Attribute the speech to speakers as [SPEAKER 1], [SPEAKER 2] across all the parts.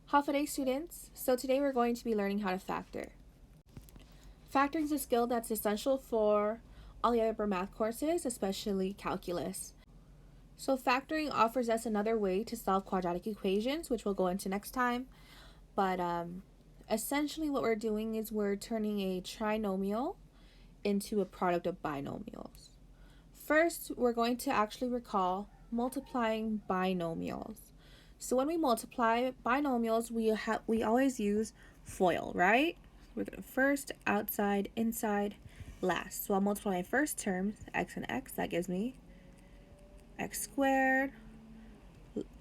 [SPEAKER 1] Half a day students, so today we're going to be learning how to factor. Factoring is a skill that's essential for all the other math courses, especially calculus. So factoring offers us another way to solve quadratic equations, which we'll go into next time. But essentially what we're doing is we're turning a trinomial into a product of binomials. First, we're going to actually recall multiplying binomials. So when we multiply binomials, we always use FOIL, right? We're going to first, outside, inside, last. So I'll multiply my first terms, x and x. That gives me x squared.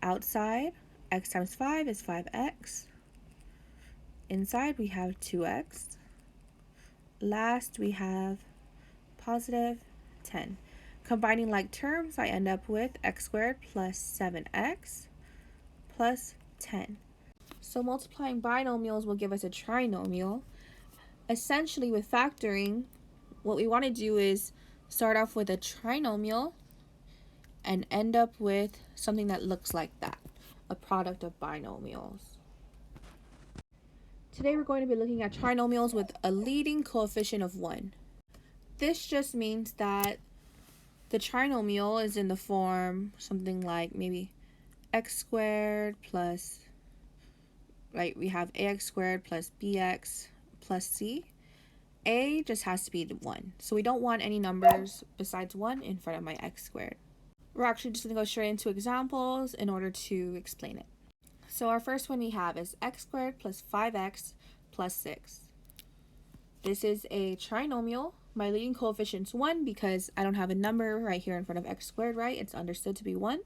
[SPEAKER 1] Outside, x times 5 is 5x. Inside, we have 2x. Last, we have positive 10. Combining like terms, I end up with x squared plus 7x plus 10. So multiplying binomials will give us a trinomial. Essentially, with factoring, what we want to do is start off with a trinomial and end up with something that looks like that, a product of binomials. Today we're going to be looking at trinomials with a leading coefficient of 1. This just means that the trinomial is in the form something like maybe x squared plus, right, we have ax squared plus bx plus c. A just has to be 1. So we don't want any numbers besides 1 in front of my x squared. We're actually just going to go straight into examples in order to explain it. So our first one we have is x squared plus 5x plus 6. This is a trinomial. My leading coefficient is 1 because I don't have a number right here in front of x squared, right? It's understood to be 1.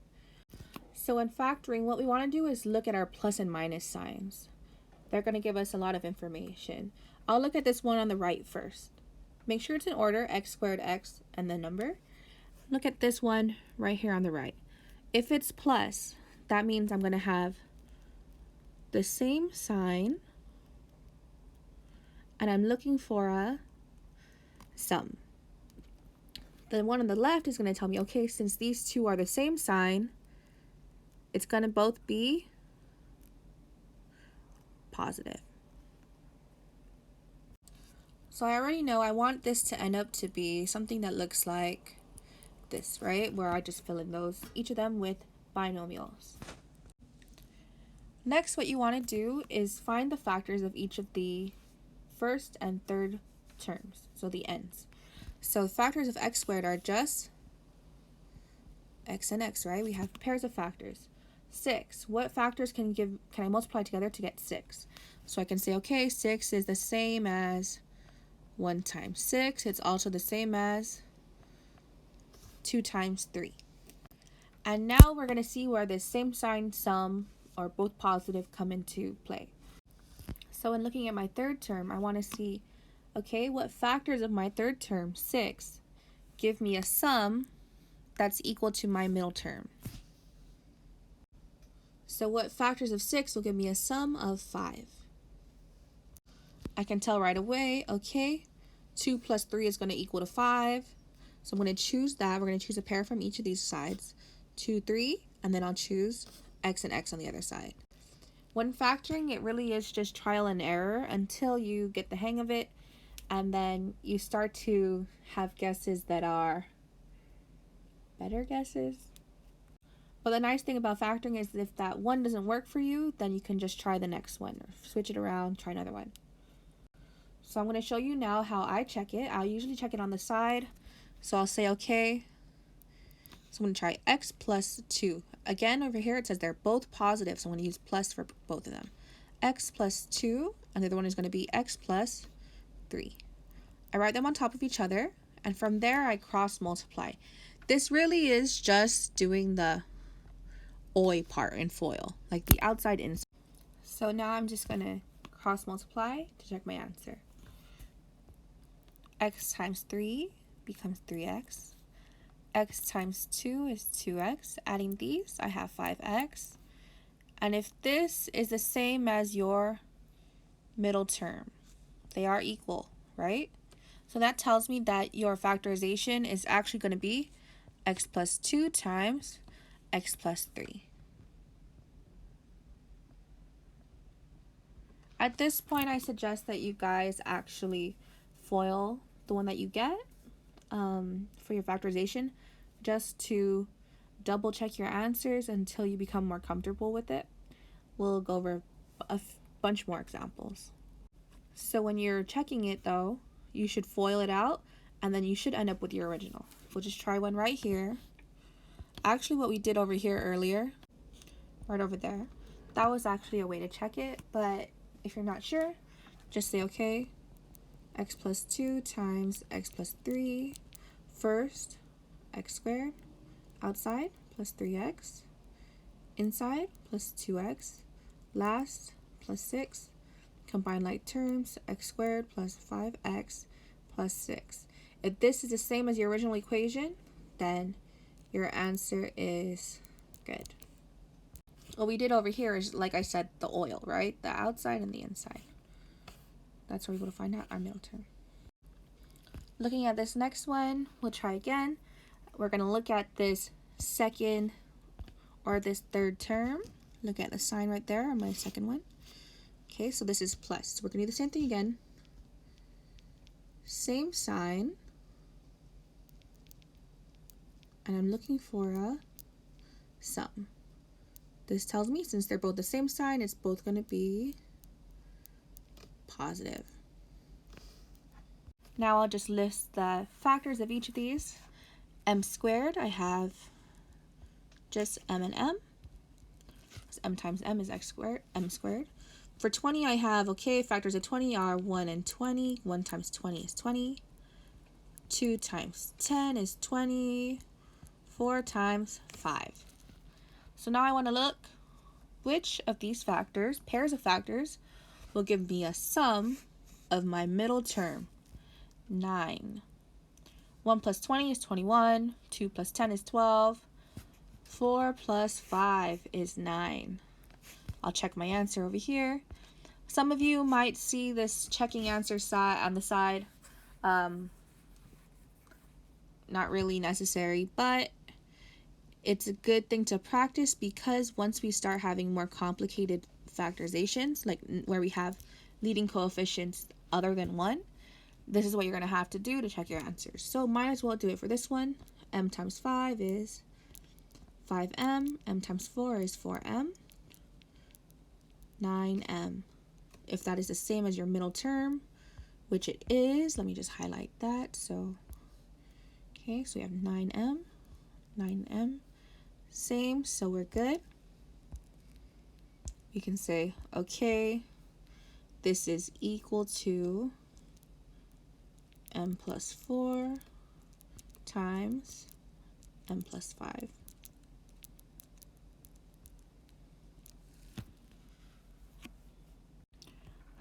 [SPEAKER 1] So in factoring, what we want to do is look at our plus and minus signs. They're going to give us a lot of information. I'll look at this one on the right first. Make sure it's in order, x squared, x, and the number. Look at this one right here on the right. If it's plus, that means I'm going to have the same sign, and I'm looking for a sum. The one on the left is going to tell me, okay, since these two are the same sign, it's going to both be positive. So I already know I want this to end up to be something that looks like this, right? Where I just fill in those, each of them with binomials. Next, what you want to do is find the factors of each of the first and third terms, so the n's. So factors of x squared are just x and x, right? We have pairs of factors. 6, what factors can I multiply together to get 6? So I can say, okay, 6 is the same as 1 times 6. It's also the same as 2 times 3. And now we're going to see where the same sign sum or both positive come into play. So in looking at my third term, I want to see, okay, what factors of my third term, 6, give me a sum that's equal to my middle term. So what factors of 6 will give me a sum of 5? I can tell right away, okay, 2 plus 3 is going to equal to 5. So I'm going to choose that. We're going to choose a pair from each of these sides. 2, 3, and then I'll choose x and x on the other side. When factoring, it really is just trial and error until you get the hang of it, and then you start to have guesses that are better guesses. But the nice thing about factoring is if that one doesn't work for you, then you can just try the next one or switch it around, try another one. So I'm going to show you now how I check it. I'll usually check it on the side. So I'll say, okay, so I'm going to try x plus 2. Again, over here it says they're both positive, so I'm going to use plus for both of them. X plus 2, and the other one is going to be x plus 3. I write them on top of each other, and from there I cross multiply. This really is just doing the OI part in FOIL, like the outside inside. So now I'm just going to cross multiply to check my answer. X times 3 becomes 3x. X times 2 is 2x. Adding these, I have 5x. And if this is the same as your middle term, they are equal, right? So that tells me that your factorization is actually going to be x plus 2 times x plus 3. At this point, I suggest that you guys actually FOIL the one that you get for your factorization, just to double check your answers until you become more comfortable with it. We'll go over a bunch more examples. So when you're checking it though, you should FOIL it out and then you should end up with your original. We'll just try one right here. Actually, what we did over here earlier, right over there, that was actually a way to check it, but if you're not sure, just say okay, x plus 2 times x plus 3, first, x squared, outside, plus 3x, inside, plus 2x, last, plus 6, combine like terms, x squared plus 5x plus 6. If this is the same as your original equation, then your answer is good. What we did over here is, like I said, the oil, right? The outside and the inside. That's where we're able to find out our middle term. Looking at this next one, we'll try again. We're going to look at this second or this third term. Look at the sign right there on my second one. Okay, so this is plus. So we're going to do the same thing again. Same sign. And I'm looking for a sum. This tells me since they're both the same sign, it's both going to be positive. Now I'll just list the factors of each of these. M squared, I have just m and m. So m times m is x squared, m squared. For 20, I have, okay, factors of 20 are 1 and 20. 1 times 20 is 20. 2 times 10 is 20. 4 times 5. So now I want to look which of these factors, pairs of factors, will give me a sum of my middle term, 9. 1 plus 20 is 21. 2 plus 10 is 12. 4 plus 5 is 9. I'll check my answer over here. Some of you might see this checking answer side on the side. Not really necessary, but it's a good thing to practice, because once we start having more complicated factorizations, like where we have leading coefficients other than 1, this is what you're going to have to do to check your answers. So might as well do it for this one. M times 5 is 5m. M times 4 is 4m. 9m. If that is the same as your middle term, which it is, let me just highlight that. So, okay, so we have 9m, 9m. Same, so we're good. We can say, okay, this is equal to m plus 4 times m plus 5.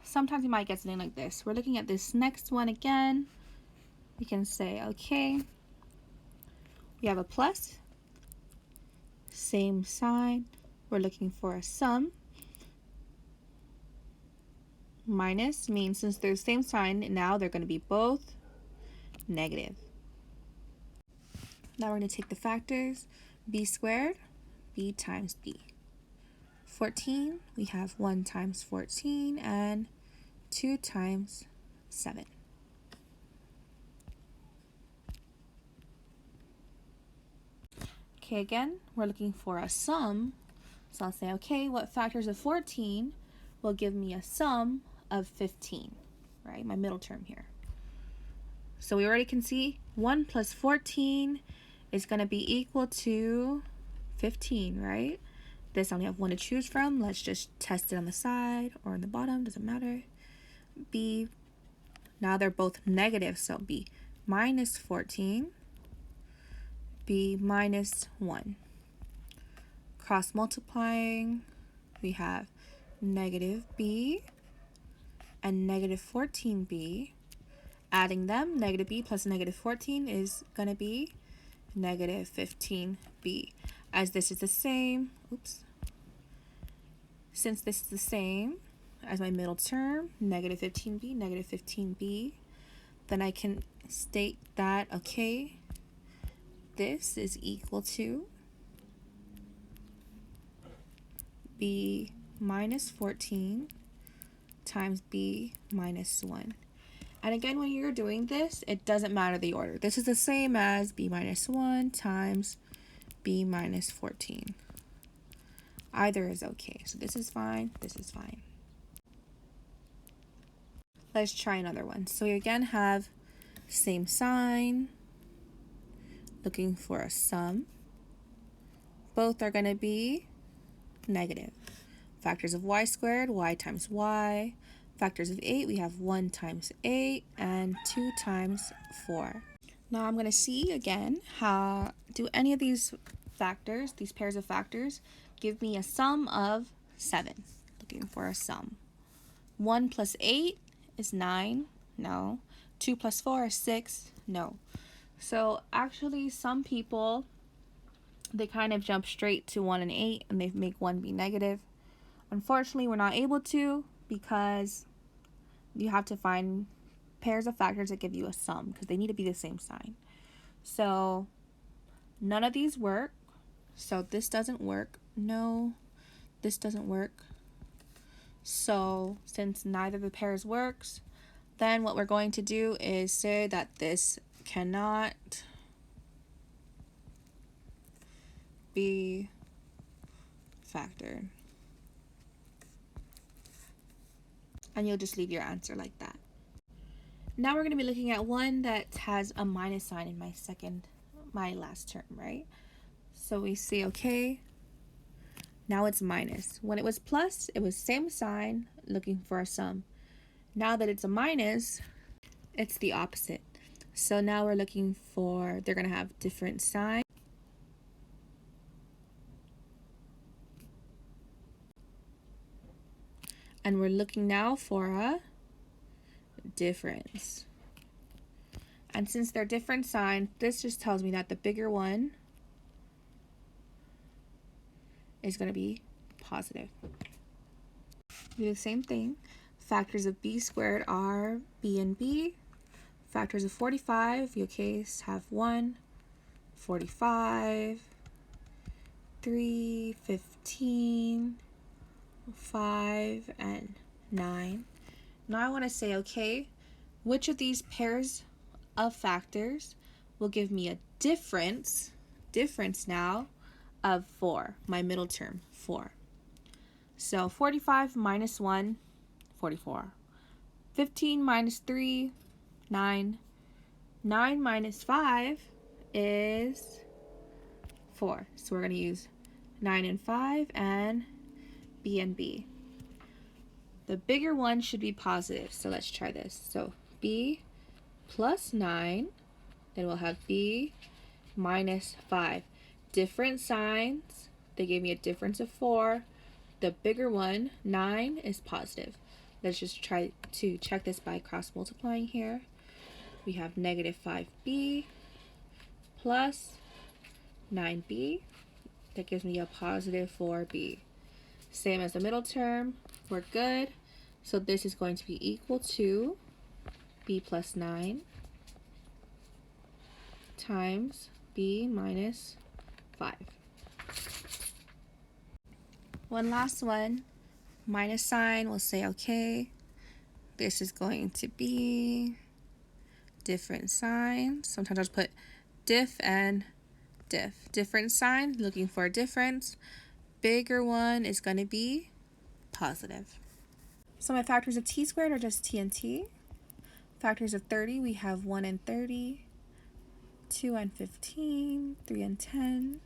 [SPEAKER 1] Sometimes you might get something like this. We're looking at this next one again. We can say, okay, we have a plus, same sign. We're looking for a sum. Minus means since they're the same sign, now they're going to be both negative. Now we're going to take the factors. B squared, b times b. 14, we have 1 times 14 and 2 times 7. Okay, again, we're looking for a sum. So I'll say, okay, what factors of 14 will give me a sum of 15, right? My middle term here. So we already can see 1 plus 14 is going to be equal to 15, right? This I only have one to choose from. Let's just test it on the side or on the bottom, doesn't matter. B, now they're both negative, so B minus 14, B minus 1. Cross multiplying, we have negative B and negative 14B. Adding them, negative B plus negative 14 is going to be negative 15B. As this is the same, since this is the same as my middle term, negative 15B, then I can state that, okay, this is equal to B minus 14 times b minus 1. And again, when you're doing this, it doesn't matter the order. This is the same as b minus 1 times b minus 14. Either is okay. So this is fine, this is fine. Let's try another one. So we again have same sign, looking for a sum. Both are going to be negative. Factors of y squared, y times y. Factors of 8, we have 1 times 8 and 2 times 4. Now I'm going to see again how do any of these factors, these pairs of factors, give me a sum of 7. Looking for a sum. 1 plus 8 is 9. No. 2 plus 4 is 6. No. So actually some people, they kind of jump straight to 1 and 8 and they make 1 be negative. Unfortunately, we're not able to because you have to find pairs of factors that give you a sum because they need to be the same sign. So none of these work. So this doesn't work. No, this doesn't work. So since neither of the pairs works, then what we're going to do is say that this cannot be factored. And you'll just leave your answer like that. Now we're going to be looking at one that has a minus sign in my last term, right? So we see, okay, now it's minus. When it was plus, it was same sign, looking for a sum. Now that it's a minus, it's the opposite. So now we're looking for, they're going to have different signs. And we're looking now for a difference. And since they're different signs, this just tells me that the bigger one is going to be positive. Do the same thing. Factors of b squared are b and b. Factors of 45, your case, have 1, 45, 3, 15, 5, and 9. Now I want to say, okay, which of these pairs of factors will give me a difference now of 4, my middle term, 4. So 45 minus 1, 44. 15 minus 3, 9. 9 minus 5 is 4. So we're going to use 9 and 5 and b and b. The bigger one should be positive. So let's try this. So b plus 9, then we'll have b minus 5. Different signs. They gave me a difference of 4. The bigger one, 9, is positive. Let's just try to check this by cross multiplying here. We have negative 5b plus 9b. That gives me a positive 4b. Same as the middle term. We're good. So this is going to be equal to b plus 9 times b minus 5. One last one. Minus sign, we'll say, okay, this is going to be different signs. Sometimes I'll just put diff and diff. Different sign, looking for a difference. Bigger one is going to be positive. So my factors of t squared are just t and t. Factors of 30, we have 1 and 30, 2 and 15, 3 and 10.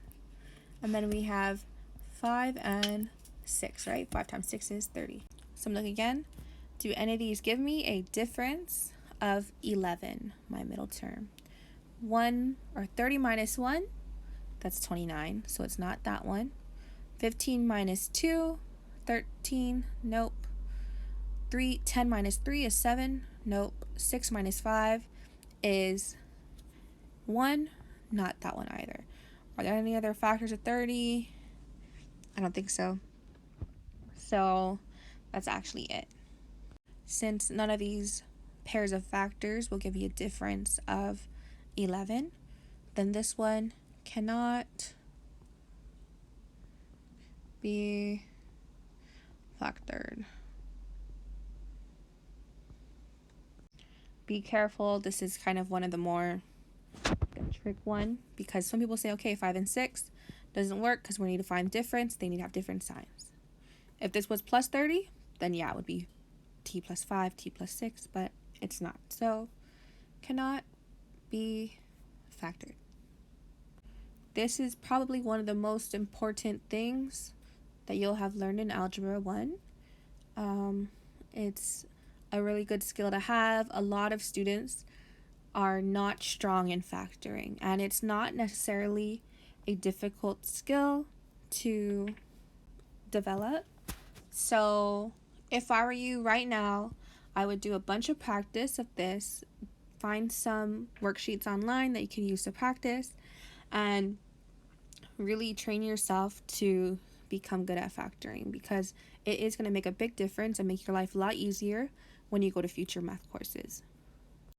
[SPEAKER 1] And then we have 5 and 6, right? 5 times 6 is 30. So I'm looking again. Do any of these give me a difference of 11, my middle term? 1 or 30 minus 1, that's 29, so it's not that one. 15 minus 2, 13, nope. 10 minus 3 is 7, nope. 6 minus 5 is 1, not that one either. Are there any other factors of 30? I don't think so. So that's actually it. Since none of these pairs of factors will give you a difference of 11, then this one cannot be factored. be careful. This is kind of one of the more trick one, because some people say, okay, 5 and 6 doesn't work because we need to find difference. They need to have different signs. If this was plus 30, then yeah, it would be t plus 5, t plus 6, but it's not. So cannot be factored. This is probably one of the most important things that you'll have learned in Algebra 1. It's a really good skill to have. A lot of students are not strong in factoring, and it's not necessarily a difficult skill to develop. So if I were you right now, I would do a bunch of practice of this, find some worksheets online that you can use to practice, and really train yourself to become good at factoring, because it is going to make a big difference and make your life a lot easier when you go to future math courses.